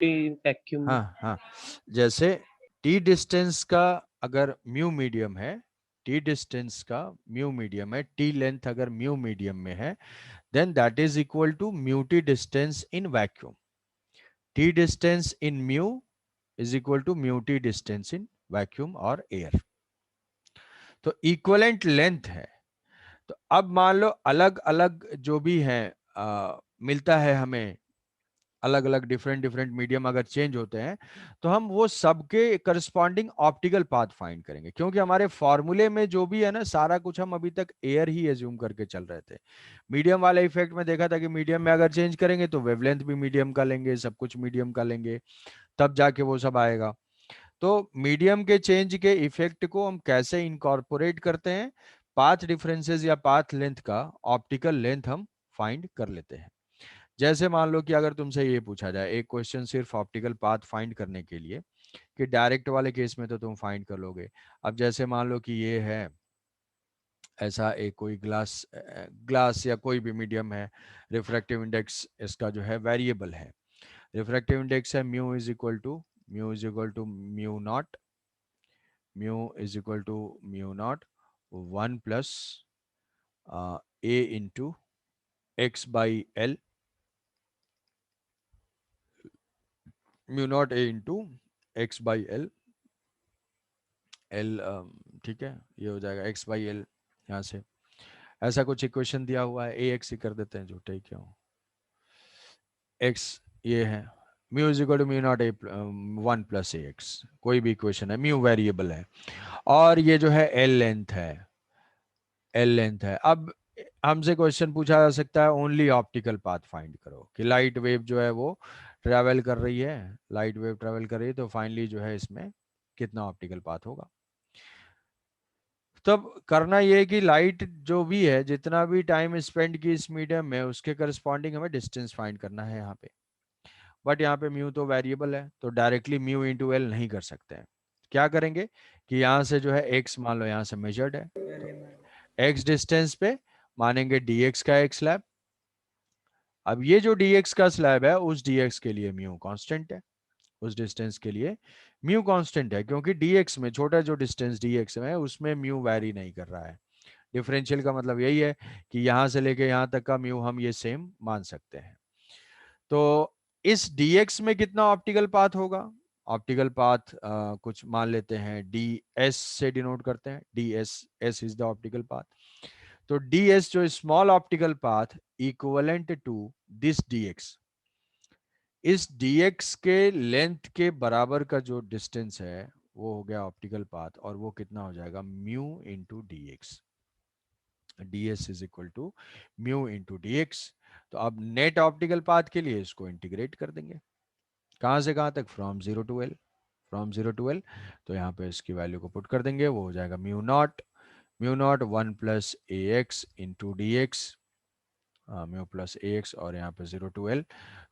Vacuum में। हाँ हाँ, जैसे टी डिस्टेंस का अगर म्यू मीडियम है, टी डिस्टेंस का म्यू मीडियम है, टी लेंथ अगर म्यू मीडियम में है, then that is equal to mu t distance in vacuum. T distance in mu is equal to mu t distance in vacuum और air. तो equivalent length है। तो अब मान लो अलग अलग जो भी है मिलता है हमें, अलग अलग डिफरेंट डिफरेंट मीडियम अगर चेंज होते हैं, तो हम वो सबके करस्पॉन्डिंग ऑप्टिकल पाथ फाइंड करेंगे, क्योंकि हमारे फॉर्मूले में जो भी है ना, सारा कुछ हम अभी तक एयर ही एज्यूम करके चल रहे थे। मीडियम वाले इफेक्ट में देखा था कि मीडियम में अगर चेंज करेंगे तो वेवलेंथ भी मीडियम का लेंगे, सब कुछ मीडियम का लेंगे, तब जाके वो सब आएगा। तो मीडियम के चेंज के इफेक्ट को हम कैसे इनकॉर्पोरेट करते हैं, पाथ डिफरेंसेस या पाथ लेंथ का ऑप्टिकल लेंथ हम फाइंड कर लेते हैं। जैसे मान लो कि अगर तुमसे ये पूछा जाए एक क्वेश्चन सिर्फ ऑप्टिकल पाथ फाइंड करने के लिए, कि डायरेक्ट वाले केस में तो तुम फाइंड कर लोगे। अब जैसे मान लो कि ये है ऐसा एक कोई ग्लास, ग्लास या कोई भी मीडियम है, रिफ्रैक्टिव इंडेक्स इसका जो है वेरिएबल है। रिफ्रैक्टिव इंडेक्स है mu naught, mu is equal to mu naught 1 plus a into x by l, mu naught a into x by l, l, ठीक है, ये हो जाएगा एक्स बाई एल यहाँ से। ऐसा कुछ इक्वेशन दिया हुआ है, ए एक्स ही कर देते हैं, झूठे ही क्यों, एक्स ये है, mu is equal to mu naught a 1 plus a x, कोई भी इक्वेशन है, म्यू वेरिएबल है। और ये जो है एल लेंथ है, एल लेंथ है। अब हमसे क्वेश्चन पूछा जा सकता है ओनली ऑप्टिकल पाथ फाइंड करो, कि लाइट वेव जो है वो ट्रैवल कर रही है, लाइट वेव ट्रैवल कर रही है, तो फाइनली जो है इसमें कितना ऑप्टिकल पाथ होगा। तब करना ये है कि लाइट जो भी है, जितना भी टाइम स्पेंड की इस मीडियम में, उसके करस्पॉन्डिंग हमें डिस्टेंस फाइंड करना है यहाँ पे। बट यहाँ पे म्यू तो वेरिएबल है, तो डायरेक्टली म्यू इंटू एल नहीं कर सकते हैं। क्या करेंगे कि यहाँ से जो है एक्स मान लो यहाँ से मेजर्ड है, तो एक्स डिस्टेंस पे मानेंगे dx का एक स्लैब। अब ये जो dx का स्लैब है, उस dx के लिए म्यू कांस्टेंट है, उस डिस्टेंस के लिए म्यू कांस्टेंट है, क्योंकि dx में छोटा जो डिस्टेंस dx में है उसमें म्यू वैरी नहीं कर रहा है। डिफरेंशियल का मतलब यही है कि यहां से लेके यहां तक का म्यू हम ये सेम मान सकते हैं। तो इस dx में कितना ऑप्टिकल पाथ होगा, ऑप्टिकल पाथ कुछ मान लेते हैं ds से डिनोट करते हैं, ds, s is the optical path. तो ds जो small optical path equivalent to this dx, इस dx के लेंथ के बराबर का जो डिस्टेंस है वो हो गया ऑप्टिकल पाथ, और वो कितना हो जाएगा mu into d x, ds is equal to mu into d x. तो अब नेट ऑप्टिकल पाथ के लिए इसको इंटीग्रेट कर देंगे, कहां से कहां तक, from zero to l, from zero to l. तो यहाँ पे इसकी वैल्यू को पुट कर देंगे, वो हो जाएगा mu naught 1 plus a x into d x, mu plus a x, और यहाँ पे 0 to L,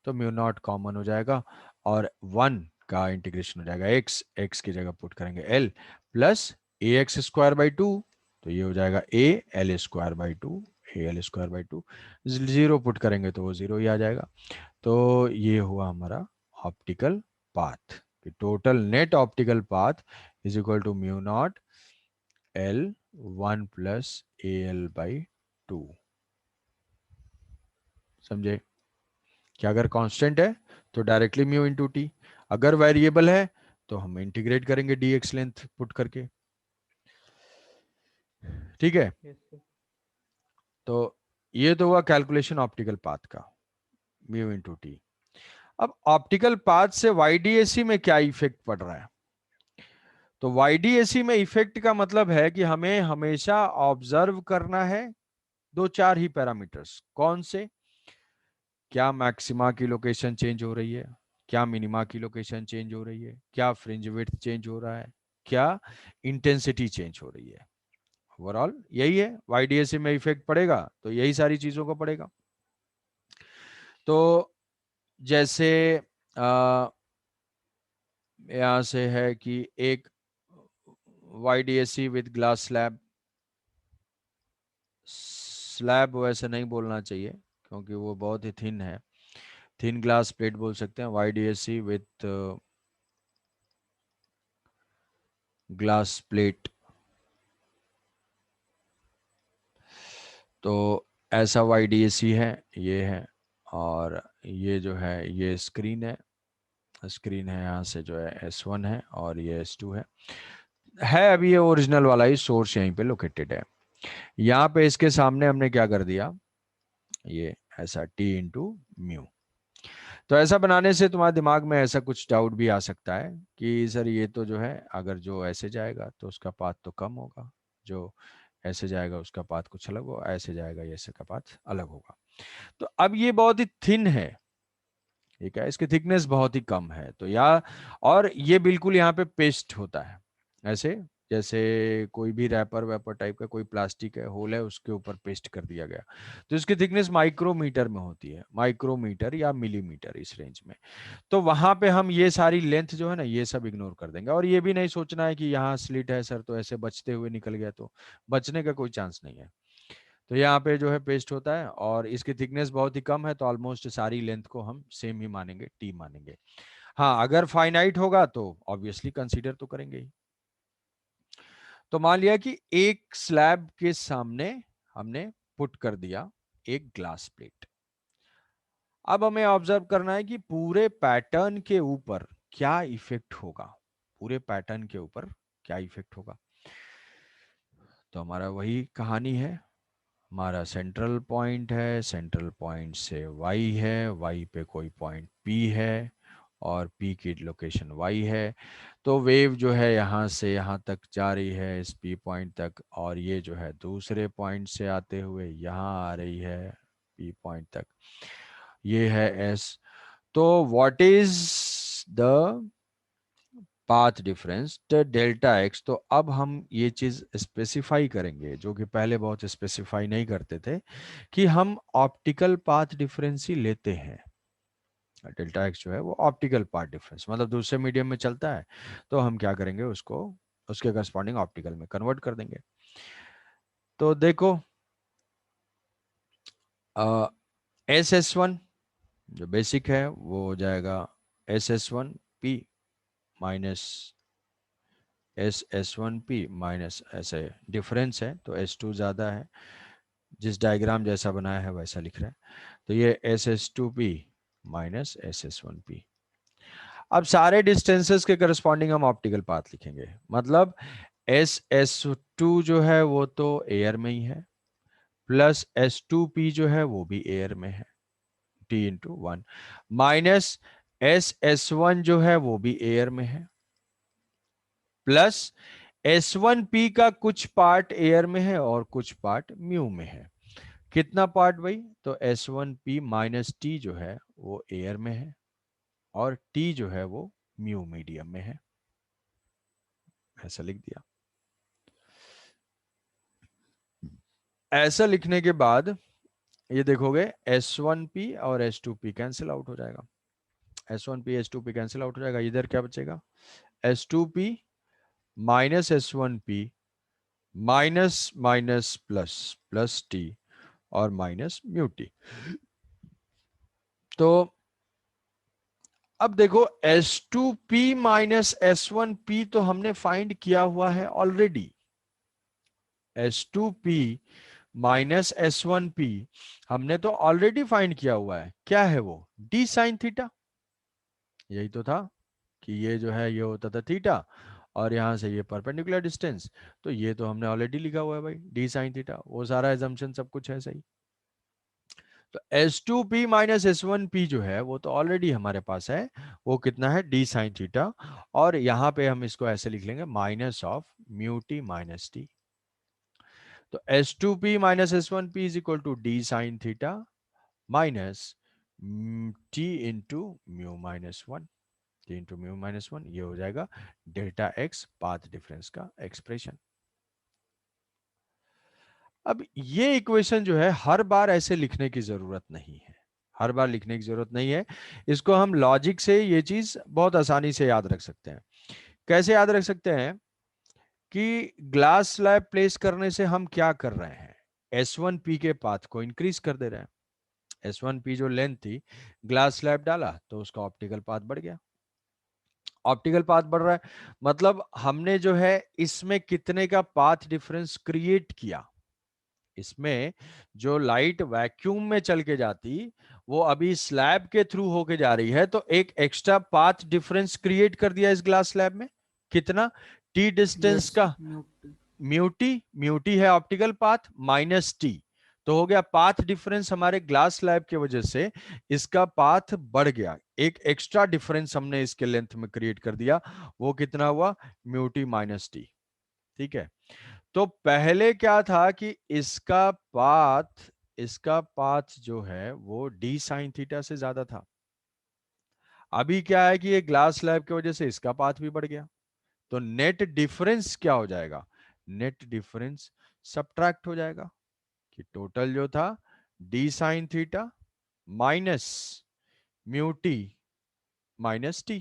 तो म्यू नॉट कॉमन हो जाएगा, और 1 का इंटीग्रेशन हो जाएगा एक्स, एक्स की जगह पुट करेंगे L, plus a x square by two, तो ये हो जाएगा A L square by two, A L square by two, zero put करेंगे तो वो जीरो ही आ जाएगा। तो ये हुआ हमारा ऑप्टिकल पाथ, कि total net optical path is equal to mu naught l 1 plus a l by 2। समझे कि अगर कांस्टेंट है तो डायरेक्टली म्यू इंटू टी, अगर वेरिएबल है तो हम इंटीग्रेट करेंगे dx लेंथ पुट करके। ठीक है, यस सर। तो ये तो हुआ कैलकुलेशन ऑप्टिकल पाथ का, म्यू इंटू टी। अब ऑप्टिकल पाथ से वाईडीएसी में क्या इफेक्ट पड़ रहा है, तो वाईडीएसी में इफेक्ट का मतलब है कि हमें हमेशा ऑब्जर्व करना है दो चार ही पैरामीटर्स, कौन से, क्या मैक्सिमा की लोकेशन चेंज हो रही है, क्या मिनिमा की लोकेशन चेंज हो रही है, क्या फ्रिंज विड्थ चेंज हो रहा है, क्या इंटेंसिटी चेंज हो रही है। ओवरऑल यही है, वाईडीएसी में इफेक्ट पड़ेगा तो यही सारी चीजों को पड़ेगा। तो जैसे आ, यहां से है कि एक वाईडीएसी विद ग्लास स्लैब, स्लैब वैसे नहीं बोलना चाहिए क्योंकि वो बहुत ही थिन है, थिन ग्लास प्लेट बोल सकते हैं, YDSC विथ ग्लास प्लेट। तो ऐसा YDSC है, ये है, और ये जो है ये स्क्रीन है, स्क्रीन है, यहाँ से जो है S1 है और ये S2 है अभी ये ओरिजिनल वाला ही सोर्स यहीं पे लोकेटेड है। यहाँ पे इसके सामने हमने क्या कर दिया, ये ऐसा T इंटू म्यू। तो ऐसा बनाने से तुम्हारे दिमाग में ऐसा कुछ डाउट भी आ सकता है कि सर ये तो जो है अगर जो ऐसे जाएगा तो उसका पाथ तो कम होगा, जो ऐसे जाएगा उसका पाथ कुछ अलग होगा, ऐसे जाएगा ये ऐसे का पाथ अलग होगा। तो अब ये बहुत ही थिन है, ठीक है, इसकी थिकनेस बहुत ही कम है, तो या और ये बिल्कुल यहाँ पे पेस्ट होता है ऐसे, जैसे कोई भी रैपर वैपर टाइप का कोई प्लास्टिक है, होल है, उसके ऊपर पेस्ट कर दिया गया। तो इसकी थिकनेस माइक्रोमीटर में होती है, माइक्रोमीटर या मिलीमीटर इस रेंज में। तो वहां पे हम ये सारी लेंथ जो है ना ये सब इग्नोर कर देंगे, और ये भी नहीं सोचना है कि यहाँ स्लिट है सर तो ऐसे बचते हुए निकल गया, तो बचने का कोई चांस नहीं है। तो यहाँ पे जो है पेस्ट होता है और इसकी थिकनेस बहुत ही कम है, तो ऑलमोस्ट सारी लेंथ को हम सेम ही मानेंगे, टी मानेंगे। हाँ अगर फाइनाइट होगा तो ऑब्वियसली कंसीडर तो करेंगे ही। तो मान लिया कि एक स्लैब के सामने हमने पुट कर दिया एक ग्लास प्लेट। अब हमें ऑब्जर्व करना है कि पूरे पैटर्न के ऊपर क्या इफेक्ट होगा, पूरे पैटर्न के ऊपर क्या इफेक्ट होगा। तो हमारा वही कहानी है, हमारा सेंट्रल पॉइंट है, सेंट्रल पॉइंट से वाई है, वाई पे कोई पॉइंट पी है और पी की लोकेशन वाई है। तो वेव जो है यहाँ से यहाँ तक जा रही है इस पी पॉइंट तक, और ये जो है दूसरे पॉइंट से आते हुए यहाँ आ रही है पी पॉइंट तक, ये है एस। तो what is the path difference delta x. तो अब हम ये चीज स्पेसिफाई करेंगे जो कि पहले बहुत स्पेसिफाई नहीं करते थे, कि हम ऑप्टिकल पाथ डिफरेंस ही लेते हैं। डेल्टा एक्स जो है वो ऑप्टिकल पाथ डिफरेंस मतलब दूसरे मीडियम में चलता है, तो हम क्या करेंगे उसको उसके करस्पॉन्डिंग ऑप्टिकल में कन्वर्ट कर देंगे। तो देखो SS1 जो बेसिक है वो हो जाएगा SS1P माइनस SS1P माइनस, ऐसे डिफरेंस है तो S2 ज़्यादा है, जिस डायग्राम जैसा बनाया है वैसा लिख रहे हैं। तो ये SS2P माइनस SS1P। अब सारे डिस्टेंसेस के करस्पॉन्डिंग हम ऑप्टिकल पाथ लिखेंगे, मतलब SS2 जो है वो तो एयर में ही है, प्लस S2P जो है वो भी एयर में है, T इंटू 1, माइनस SS1 जो है वो भी एयर में है, प्लस S1P का कुछ पार्ट एयर में है और कुछ पार्ट म्यू में है। कितना पार्ट भाई, तो S1P माइनस टी जो है वो एयर में है और टी जो है वो म्यू मीडियम में है, ऐसा लिख दिया। ऐसा लिखने के बाद ये देखोगे S1P और S2P कैंसिल आउट हो जाएगा, S1P S2P कैंसिल आउट हो जाएगा, इधर क्या बचेगा S2P minus S1P minus minus plus plus T और माइनस म्यू टी। तो अब देखो S2P माइनस S1P तो हमने फाइंड किया हुआ है ऑलरेडी, S2P माइनस S1P हमने तो ऑलरेडी फाइंड किया हुआ है, क्या है वो, d साइन थीटा। यही तो था कि ये जो है ये होता था थीटा और यहां से ये परपेंडिकुलर डिस्टेंस, तो ये तो हमने ऑलरेडी लिखा हुआ है भाई d साइन थीटा, वो सारा एजम्पशन सब कुछ है सही। तो S2P माइनस S1P जो है वो तो ऑलरेडी हमारे पास है, वो कितना है d साइन थीटा, और यहाँ पे हम इसको ऐसे लिख लेंगे minus of mu t minus t. तो S2P minus S1P is equal to d sine theta minus t into mu minus one, t into mu minus one, ये हो जाएगा डेल्टा एक्स पाथ डिफरेंस का एक्सप्रेशन। अब ये equation जो है हर बार ऐसे लिखने की जरूरत नहीं है, हर बार लिखने की जरूरत नहीं है, इसको हम लॉजिक से ये चीज बहुत आसानी से याद रख सकते हैं। कैसे याद रख सकते हैं कि ग्लास स्लैब प्लेस करने से हम क्या कर रहे हैं, S1P के पाथ को इंक्रीज कर दे रहे हैं, S1P जो लेंथ थी, ग्लास स्लैब डाला तो उसका ऑप्टिकल पाथ बढ़ गया। ऑप्टिकल पाथ बढ़ रहा है मतलब हमने जो है इसमें कितने का पाथ डिफरेंस क्रिएट किया। इसमें जो लाइट वैक्यूम में चल के जाती वो अभी स्लैब के थ्रू होके जा रही है, तो एक एक्स्ट्रा पाथ डिफरेंस क्रिएट कर दिया इस ग्लास स्लैब में। कितना? टी डिस्टेंस Yes, का mute. म्यूटी, म्यूटी है ऑप्टिकल पाथ, माइनस टी, तो हो गया पाथ डिफरेंस हमारे ग्लास स्लैब की वजह से इसका पाथ बढ़ गया। एक एक्स्ट्रा डिफरेंस हमने इसके लेंथ में क्रिएट कर दिया, वो कितना हुआ? म्यूटी माइनस टी। ठीक है, तो पहले क्या था कि इसका पाथ जो है वो डी साइन थीटा से ज्यादा था। अभी क्या है कि ये ग्लास स्लैब की वजह से इसका पाथ भी बढ़ गया, तो नेट डिफरेंस क्या हो जाएगा? नेट डिफरेंस सब्ट्रैक्ट हो जाएगा कि टोटल जो था D sine theta minus mu t minus T,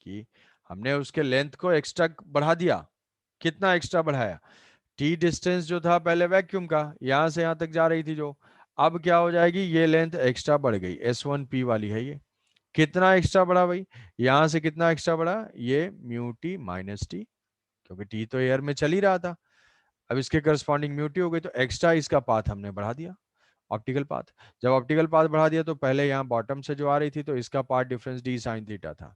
कि हमने उसके लेंथ को एक्स्ट्रा बढ़ा दिया। कितना एक्स्ट्रा बढ़ाया? टी डिस्टेंस जो था पहले वैक्यूम का यहां से यहां तक जा रही थी जो, अब क्या हो जाएगी? ये लेंथ एक्स्ट्रा बढ़ गई, S1P वाली है ये। कितना एक्स्ट्रा बढ़ा भाई? यहां से कितना एक्स्ट्रा बढ़ा? ये म्यू टी माइनस टी, क्योंकि टी तो एयर में चल ही रहा था, अब इसके करस्पॉन्डिंग म्यू टी हो गई, तो एक्स्ट्रा इसका पाथ हमने बढ़ा दिया, ऑप्टिकल पाथ। जब ऑप्टिकल पाथ बढ़ा दिया तो पहले यहाँ बॉटम से जो आ रही थी तो इसका path difference D sine theta था।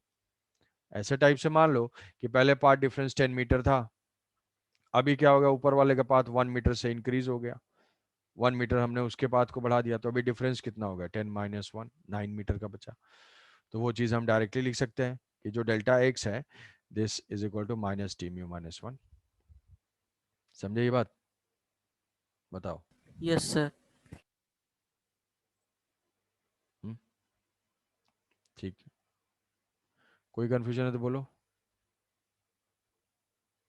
ऐसे टाइप से मान लो कि पहले पाथ डिफरेंस 10 मीटर था, अभी क्या हो गया? ऊपर वाले का पाथ 1 मीटर से इंक्रीज हो गया, 1 मीटर हमने उसके पाथ को बढ़ा दिया, तो अभी डिफरेंस कितना हो गया? 10 - 1, 9 मीटर का बचा। तो वो चीज़ हम डायरेक्टली लिख सकते हैं कि जो डेल्टा एक्स है, this is equal to minus t mu minus one. समझे ये बात? बताओ। Yes, sir. हम्म, ठीक है, कोई कंफ्यूजन है तो बोलो।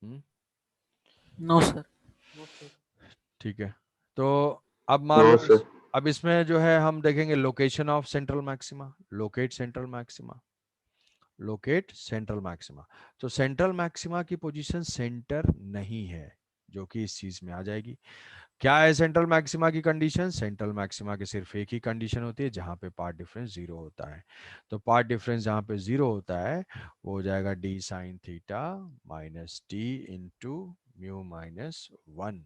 हम्म, No, sir. ठीक है, तो अब मान नो लो सर। अब इसमें जो है हम देखेंगे location of central maxima, locate central maxima, locate central maxima. तो सेंट्रल मैक्सिमा की पोजीशन सेंटर नहीं है, जो कि इस चीज में आ जाएगी। क्या है सेंट्रल मैक्सिमा की कंडीशन? सेंट्रल मैक्सिमा की सिर्फ एक ही कंडीशन होती है, जहां पे पार्ट डिफरेंस जीरो होता है। तो पार्ट डिफरेंस जहां पे जीरो होता है वो हो जाएगा d sine theta minus t into mu minus one.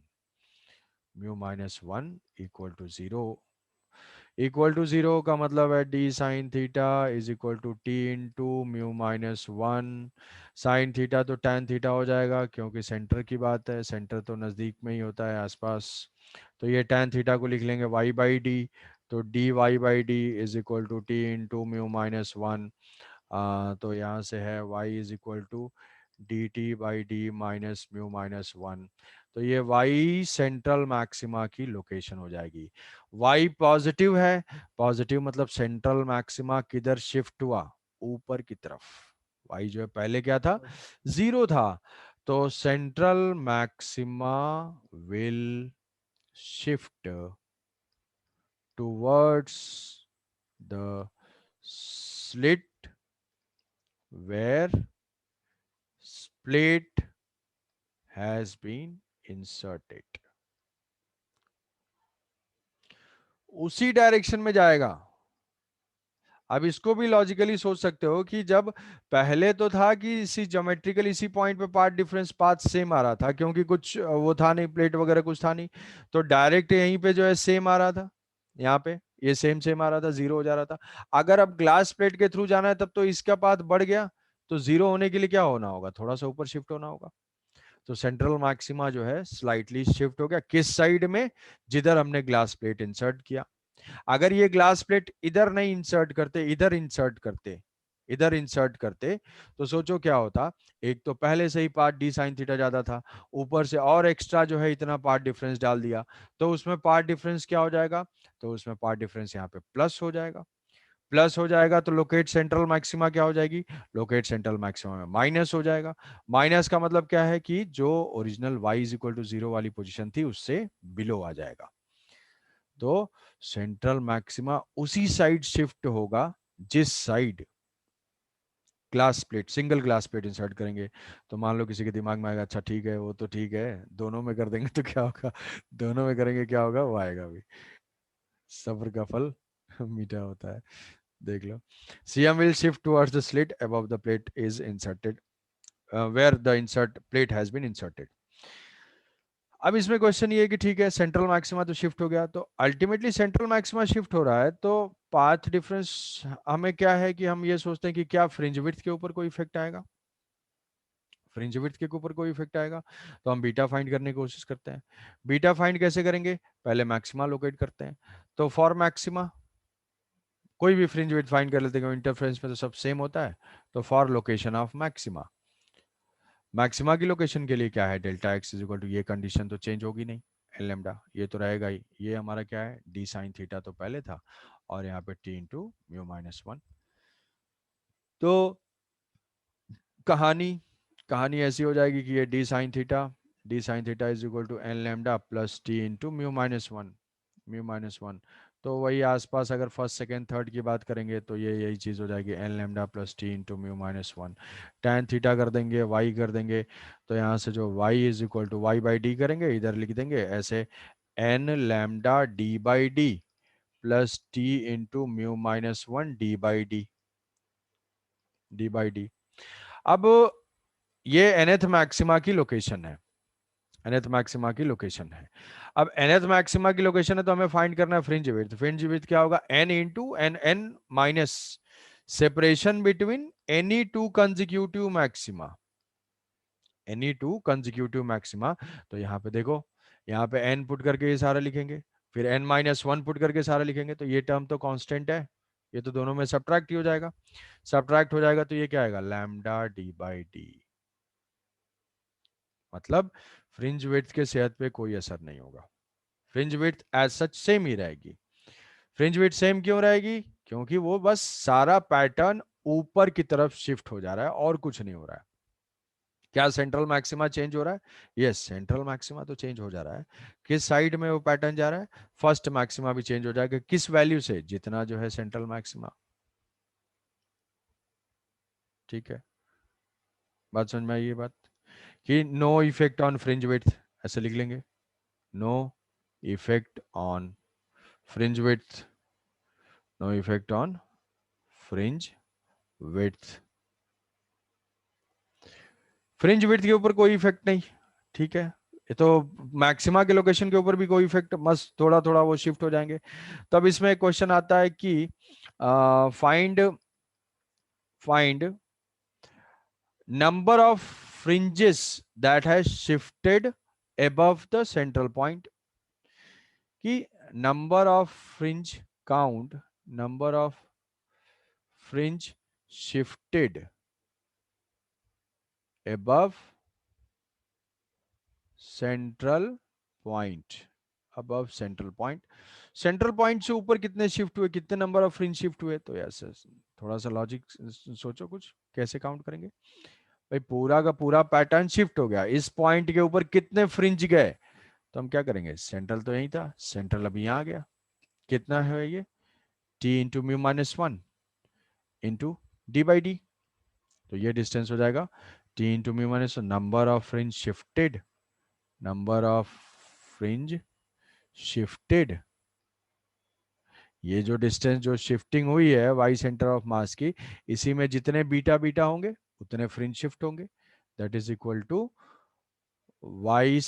Mu minus one equal to zero. Equal to zero का मतलब है d sine theta is equal to t into mu minus one. Sine theta तो tan theta हो जाएगा, क्योंकि centre की बात है, सेंटर तो नज़दीक में ही होता है आसपास। तो ये टैन थीटा को लिख लेंगे वाई बाई डी, तो d y by d is equal to t into mu minus one. तो यहाँ से है y is equal to d t by d minus mu minus one. तो ये y सेंट्रल मैक्सिमा की लोकेशन हो जाएगी। y पॉजिटिव है, पॉजिटिव मतलब सेंट्रल मैक्सिमा किधर शिफ्ट हुआ? ऊपर की तरफ। y जो है पहले क्या था? जीरो था, तो central maxima will shift towards the slit where split has been inserted, उसी डायरेक्शन में जाएगा। अब इसको भी लॉजिकली सोच सकते हो कि जब पहले तो था कि इसी ज्योमेट्रिकल इसी पॉइंट पे पार्ट डिफरेंस पाथ सेम आ रहा था, क्योंकि कुछ वो था नहीं, प्लेट वगैरह कुछ था नहीं, तो डायरेक्ट यहीं पे जो है सेम आ रहा था, यहाँ पे ये सेम सेम आ रहा था, जीरो हो जा रहा था। अगर अब ग्लास प्लेट के थ्रू जाना है तब तो इसका पाथ बढ़ गया, तो जीरो होने के लिए क्या होना होगा? थोड़ा सा ऊपर शिफ्ट होना होगा। तो सेंट्रल मैक्सिमा जो है स्लाइटली शिफ्ट हो गया, किस साइड में? जिधर हमने ग्लास प्लेट इंसर्ट किया। अगर ये ग्लास प्लेट इधर नहीं इंसर्ट करते, इधर इंसर्ट करते, इधर इंसर्ट करते, तो सोचो क्या होता। एक तो पहले से ही पार्ट डी साइन थीटा ज्यादा था, ऊपर से और एक्स्ट्रा जो है इतना पार्ट डिफरेंस डाल दिया, तो उसमें पार्ट डिफरेंस क्या हो जाएगा? तो उसमें पार्ट डिफरेंस यहाँ पे प्लस हो जाएगा। प्लस हो जाएगा तो लोकेट सेंट्रल मैक्सिमा क्या हो जाएगी? लोकेट सेंट्रल मैक्सिमा में माइनस हो जाएगा। माइनस का मतलब क्या है कि जो original y is equal to zero वाली पोजीशन थी उससे बिलो आ जाएगा। तो सेंट्रल मैक्सिमा उसी साइड शिफ्ट होगा जिस side glass plate, single glass plate insert करेंगे। तो मान लो किसी के दिमाग में आएगा, अच्छा ठीक है वो तो ठीक है, दोनों में कर देंगे तो क्या होगा? दोनों में करेंगे क्या होगा? वो आएगा भी। सब्र का फल मीठा होता है, देख लो। CM will shift towards the slit above the plate is inserted, where the insert plate has been inserted. अब इसमें क्वेश्चन ये है कि ठीक है, सेंट्रल मैक्सिमा तो शिफ्ट हो गया, तो अल्टीमेटली सेंट्रल मैक्सिमा शिफ्ट हो रहा है, तो पाथ डिफरेंस हमें क्या है कि हम ये सोचते हैं कि क्या फ्रिंज विड्थ के ऊपर कोई इफेक्ट आएगा, फ्रिंज विड्थ के ऊपर कोई इफेक्ट आएगा, तो हम बीटा फाइंड करने की कोशिश करते हैं। बीटा फाइंड कैसे करेंगे, पहले मैक्सिमा लोकेट करते हैं। तो फॉर मैक्सिमा कोई भी फ्रिंज विड्थ फाइंड कर लेते हैं, इंटरफ्रेंस में तो सब सेम होता है। तो for location of maxima, maxima की लोकेशन के लिए क्या है, delta x is equal to, ये कंडीशन तो चेंज होगी नहीं, एल लेमडा ये तो रहेगा ही, ये हमारा क्या है डी साइन थीटा तो पहले था, और यहाँ पे t into mu minus one. तो कहानी कहानी ऐसी हो जाएगी कि ये d sine theta is equal to n lambda plus t into mu minus one. तो वही आसपास अगर फर्स्ट सेकेंड थर्ड की बात करेंगे तो ये यही चीज़ हो जाएगी, n lambda plus t into mu minus one. Tan theta कर देंगे, वाई कर देंगे, तो यहाँ से जो y is equal to y by d करेंगे, इधर लिख देंगे ऐसे, n lambda d by d plus t into mu minus one d by d. अब ये nth मैक्सिमा की लोकेशन है, nth मैक्सिमा की लोकेशन है। अब nth मैक्सिमा की लोकेशन है तो हमें फाइंड करना है फ्रिंज विड्थ। फ्रिंज विड्थ क्या होगा, n into n minus separation between any two consecutive maxima, any two consecutive maxima. तो यहाँ पे देखो, यहाँ पे n पुट करके ये सारा लिखेंगे, फिर n माइनस वन पुट करके सारा लिखेंगे, तो ये टर्म तो कांस्टेंट है, ये तो दोनों में सब्ट्रैक्ट ही हो जाएगा। सब्ट्रैक्ट हो जाएगा तो ये क्या आएगा, लैम्डा डी बाई डी। मतलब फ्रिंज विड्थ के सेहत पे कोई असर नहीं होगा, fringe width as such same ही रहेगी। फ्रिंज विड्थ सेम क्यों रहेगी, क्योंकि वो बस सारा पैटर्न ऊपर की तरफ शिफ्ट हो जा रहा है और कुछ नहीं हो रहा है। क्या सेंट्रल मैक्सिमा चेंज हो रहा है, यस सेंट्रल मैक्सिमा तो चेंज हो जा रहा है। किस साइड में वो पैटर्न जा रहा है, फर्स्ट मैक्सिमा भी चेंज हो जाएगा, किस वैल्यू से, जितना जो है सेंट्रल मैक्सिमा। ठीक है, बात समझ में आई ये बात, कि no effect on fringe width, ऐसे लिख लेंगे, no effect on fringe width, no effect on fringe width, fringe width के ऊपर कोई इफेक्ट नहीं। ठीक है, ये तो मैक्सिमा के लोकेशन के ऊपर भी कोई इफेक्ट, बस थोड़ा थोड़ा वो शिफ्ट हो जाएंगे। तब इसमें क्वेश्चन आता है कि find find number of fringes that has shifted above the central point, कि number of fringe count, number of fringe shifted above central point, above central point, central point से ऊपर कितने शिफ्ट हुए, कितने नंबर ऑफ फ्रिंज शिफ्ट हुए। तो yes, थोड़ा सा लॉजिक सोचो, कुछ कैसे काउंट करेंगे भाई, पूरा का पूरा पैटर्न शिफ्ट हो गया, इस पॉइंट के ऊपर कितने फ्रिंज गए, तो हम क्या करेंगे, सेंट्रल तो यही था, सेंट्रल अभी यहाँ आ गया, कितना है ये, t into mu minus one into d by d, तो ये डिस्टेंस हो जाएगा T into mu minus, number of fringe shifted, number of fringe shifted, ये जो डिस्टेंस जो शिफ्टिंग हुई है वाई सेंटर ऑफ मास की, इसी में जितने बीटा बीटा होंगे उतने फ्रिंज शिफ्ट होंगे, that is equal to y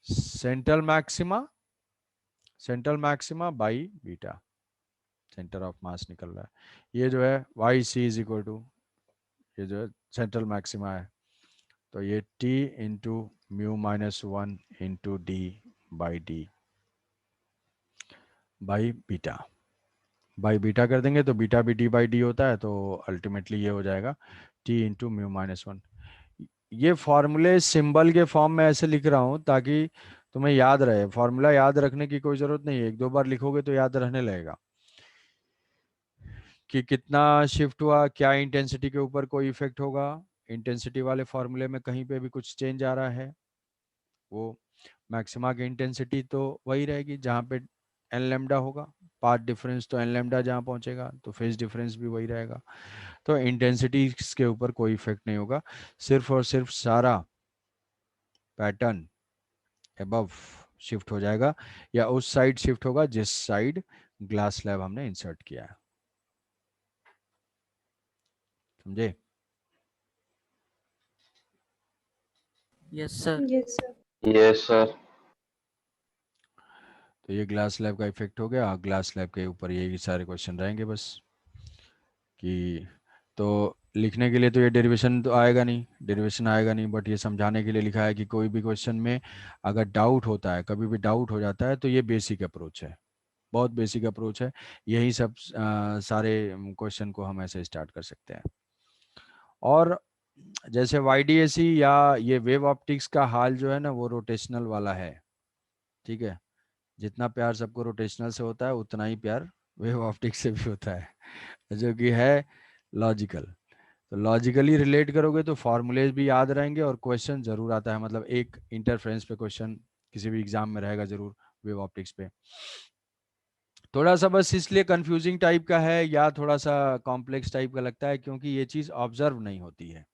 central maxima by beta, centre of mass निकल रहा है, ये जो है y c is equal to, ये जो है सेंट्रल मैक्सिमा है, तो ये t into mu minus one into d by beta, by beta कर देंगे तो बीटा भी डी बाई डी होता है, तो अल्टीमेटली ये हो जाएगा T into mu minus one. ये फॉर्मूले सिंबल के फॉर्म में ऐसे लिख रहा हूँ ताकि तुम्हें याद रहे, फॉर्मूला याद रखने की कोई जरूरत नहीं है, एक दो बार लिखोगे तो याद रहने लगेगा कि कितना शिफ्ट हुआ, क्या इंटेंसिटी के ऊपर कोई इफेक्ट होगा, इंटेंसिटी वाले फॉर्मूले में कहीं पे भी कुछ चेंज आ रहा है, वो मैक्सिमा की इंटेंसिटी तो वही रहेगी जहाँ पे एन लेमडा होगा, पाथ डिफरेंस तो एन लेमडा जहाँ पहुंचेगा तो फेज डिफरेंस भी वही रहेगा, तो इंटेंसिटी के ऊपर कोई इफेक्ट नहीं होगा, सिर्फ और सिर्फ सारा पैटर्न अबव शिफ्ट हो जाएगा या उस साइड शिफ्ट होगा जिस साइड ग्लास स्लैब हमने इंसर्ट किया है। समझे? Yes sir. Yes, sir. Yes sir. तो ये ग्लास स्लैब का इफेक्ट हो गया। ग्लास स्लैब के ऊपर यही सारे क्वेश्चन रहेंगे बस कि तो लिखने के लिए तो ये डेरिवेशन तो आएगा नहीं, डेरिवेशन आएगा नहीं, बट ये समझाने के लिए लिखा है कि कोई भी क्वेश्चन में अगर डाउट होता है, कभी भी डाउट हो जाता है, तो ये बेसिक अप्रोच है, बहुत बेसिक अप्रोच है। यही सब सारे क्वेश्चन को हम ऐसे स्टार्ट कर सकते हैं। और जैसे YDAC या ये वेव ऑप्टिक्स का हाल जो है ना, वो रोटेशनल वाला है। ठीक है, जितना प्यार सबको रोटेशनल से होता है उतना ही प्यार वेव ऑप्टिक्स से भी होता है, जो कि है लॉजिकल। तो लॉजिकली रिलेट करोगे तो फॉर्मूलेज भी याद रहेंगे और क्वेश्चन जरूर आता है, मतलब एक इंटरफ्रेंस पे क्वेश्चन किसी भी एग्जाम में रहेगा जरूर वेव ऑप्टिक्स पे। थोड़ा सा बस इसलिए कंफ्यूजिंग टाइप का है या थोड़ा सा कॉम्प्लेक्स टाइप का लगता है क्योंकि ये चीज़ ऑब्जर्व नहीं होती है,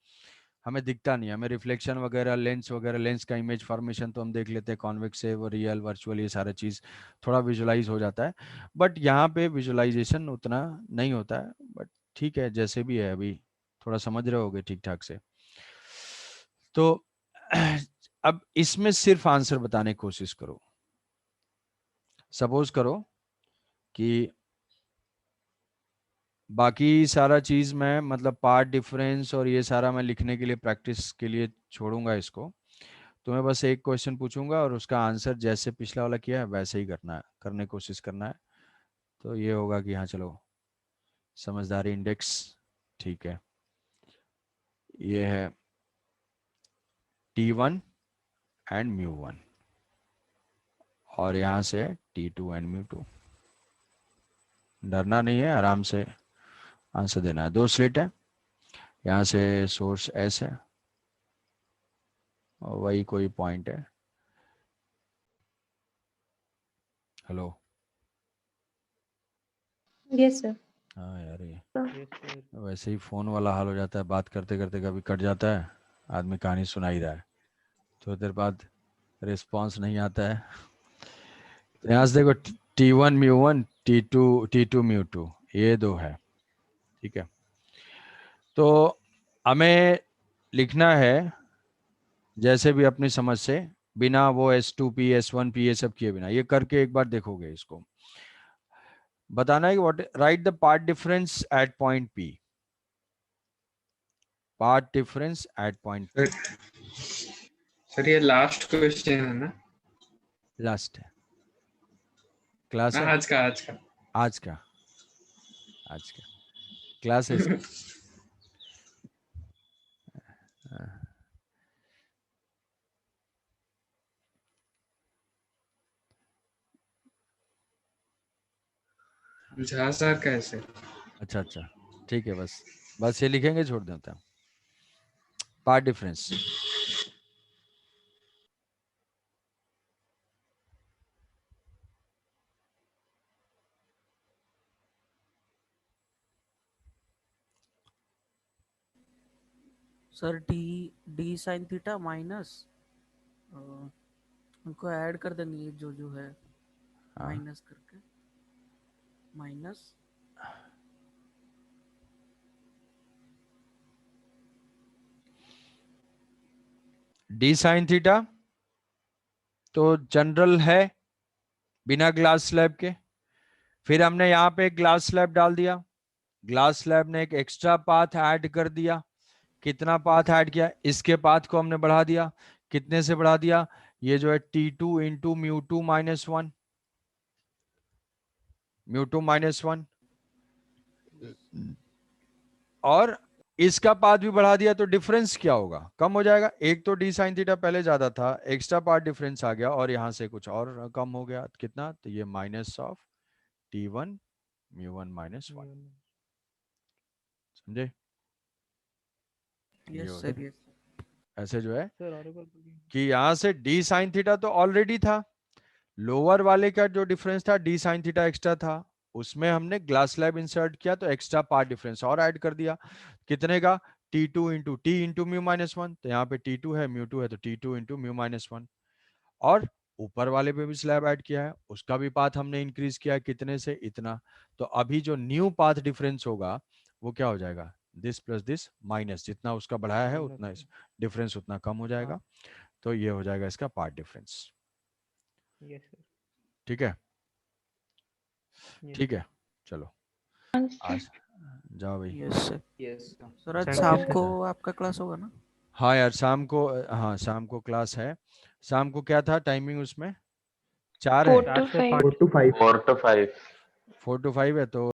हमें दिखता नहीं है। हमें रिफ्लेक्शन वगैरह लेंस का इमेज फॉर्मेशन तो हम देख लेते हैं, कॉन्वेक्स से वो रियल वर्चुअल ये सारा चीज़ थोड़ा विजुलाइज हो जाता है, बट यहाँ पे विजुलाइजेशन उतना नहीं होता है। बट ठीक है, जैसे भी है, अभी थोड़ा समझ रहे होगे ठीक ठाक से। तो अब इसमें सिर्फ आंसर बताने की कोशिश करो। सपोज करो कि बाकी सारा चीज़ मैं मतलब पार्ट डिफरेंस और ये सारा मैं लिखने के लिए प्रैक्टिस के लिए छोड़ूंगा इसको। तो मैं बस एक क्वेश्चन पूछूंगा और उसका आंसर जैसे पिछला वाला किया है वैसे ही करना है, करने की कोशिश करना है। तो ये होगा कि हाँ चलो, समझदारी इंडेक्स ठीक है, ये है T1 एंड μ1 और यहाँ से T2 एंड μ2। डरना नहीं है, आराम से आंसर देना है। 2 स्लिट है, यहाँ से सोर्स S है और वही कोई पॉइंट है। हेलो? Yes, sir. हाँ यार, ये यस सर। वैसे ही फ़ोन वाला हाल हो जाता है, बात करते करते कभी कट जाता है, आदमी कहानी सुना ही रहा है, थोड़ी देर बाद रिस्पॉन्स नहीं आता है। तो यहाँ से देखो T1 μ1 T2 μ2 ये 2 है। ठीक है, तो हमें लिखना है जैसे भी अपनी समझ से, बिना वो S2P S1P ये सब किए बिना, ये करके एक बार देखोगे इसको। बताना है कि what right the path difference at point P। Path difference at point P। Sir ये लास्ट क्वेश्चन है ना? लास्ट है, क्लास हाँ, है आज का आज का आज का क्लास है इसका। हाँ। झा सर कैसे? अच्छा अच्छा, ठीक है, बस ये लिखेंगे, छोड़ देता हूँ। Path difference sir D sine theta minus उनको ऐड कर देंगे जो जो है, माइनस करके माइनस डी साइन थीटा तो जनरल है बिना ग्लास स्लैब के। फिर हमने यहाँ पे एक ग्लास स्लैब डाल दिया, ग्लास स्लैब ने एक एक्स्ट्रा पाथ ऐड कर दिया। कितना पाथ ऐड किया? इसके पाथ को हमने बढ़ा दिया। कितने से बढ़ा दिया? ये जो है T2 इंटू μ2 माइनस 1, μ2 माइनस 1, और इसका पाथ भी बढ़ा दिया। तो डिफरेंस क्या होगा? कम हो जाएगा। एक तो डी साइन थीटा पहले ज्यादा था, एक्स्ट्रा पार्ट डिफरेंस आ गया और यहां से कुछ और कम हो गया। कितना? तो ये माइनस ऑफ T1 μ1 माइनस 1। समझे? ये यस हो सर गया। यस। ऐसे जो है सर ऑडिबल कि यहां से डी साइन थीटा तो ऑलरेडी था, लोअर वाले का जो डिफरेंस था डी साइन थीटा एक्स्ट्रा था, उसमें हमने ग्लास स्लैब इंसर्ट किया तो एक्स्ट्रा पार्ट डिफरेंस और ऐड कर दिया। कितने का? T2 into T into mu minus 1। तो यहाँ पे T2 है, μ2 है, तो T2 इंटू म्यू माइनस 1। और ऊपर वाले पे भी स्लैब ऐड किया है, उसका भी पाथ हमने इंक्रीज किया है कितने से इतना। तो अभी जो न्यू पाथ डिफरेंस होगा वो क्या हो जाएगा, दिस प्लस दिस माइनस, जितना उसका बढ़ाया है माइनस उतना डिफरेंस उतना कम हो जाएगा। तो ये हो जाएगा इसका पार्ट डिफरेंस। Yes sir. ठीक है, ठीक है, चलो आज जाओ भाई। Yes sir. यस सर आज Thank you, शाम sir. को आपका क्लास होगा ना? हाँ यार शाम को, हाँ शाम को क्लास है। शाम को क्या था टाइमिंग उसमें, 4 है, 4 से 5 4 to 5 4 to 5 है। तो